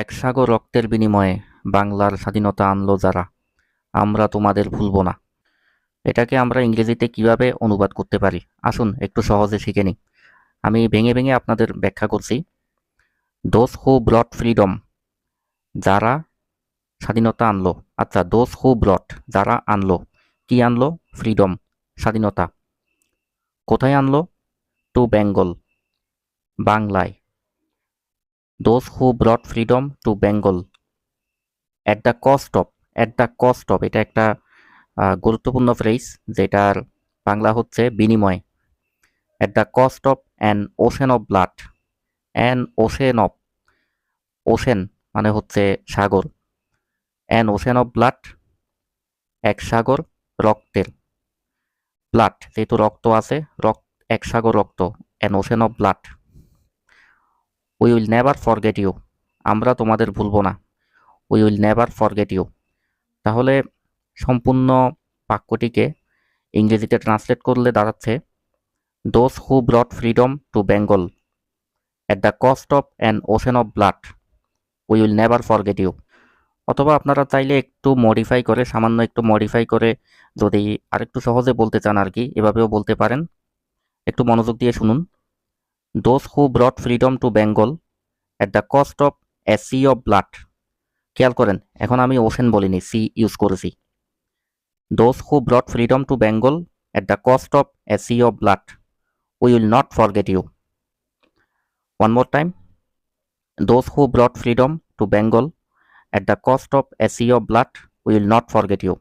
এক সাগর রক্তের বিনিময়ে বাংলার স্বাধীনতা আনলো যারা, আমরা তোমাদের ভুলব না। এটাকে আমরা ইংরেজিতে কিভাবে অনুবাদ করতে পারি? আসুন একটু সহজে শিখে নিই। আমি ভেঙে ভেঙে আপনাদের ব্যাখ্যা করছি। দোজ হু ব্রট ফ্রিডম, যারা স্বাধীনতা আনলো। আচ্ছা, দোজ হু ব্রট, যারা আনলো। কি আনলো? ফ্রিডম, স্বাধীনতা। কোথায় আনলো? টু বেঙ্গল, বাংলায়। Those who brought freedom to Bengal at the cost of. এটা একটা গুরুত্বপূর্ণ ফ্রেজ, যেটার বাংলা হচ্ছে বিনিময়। At the cost of an ocean of blood. An ocean of, ocean মানে হচ্ছে সাগর। অ্যান ওশেন অফ ব্লাড, এক সাগর রক্তের। ব্লাড যেহেতু রক্ত আছে, এক সাগর রক্ত। An ocean of blood. We will never forget you, আমরা তোমাদের ভুলব না। We will never forget you. তাহলে সম্পূর্ণ বাক্যটিকে ইংরেজিতে ট্রান্সলেট করলে দাঁড়াচ্ছে, those who brought freedom to Bengal at the cost of an ocean of blood, we will never forget you. অথবা আপনারা চাইলে একটু মডিফাই করে, সামান্য একটু মডিফাই করে, যদি আরেকটু সহজে বলতে চান আর কি, এভাবেও বলতে পারেন। একটু মনোযোগ দিয়ে শুনুন। Those who brought freedom to Bengal at the cost of a sea of blood. খেয়াল করেন, এখন আমি ওশেন বলিনি, সি ইউজ করেছি। Those who brought freedom to Bengal at the cost of a sea of blood, we will not forget you. One more time. Those who brought freedom to Bengal at the cost of a sea of blood, we will not forget you.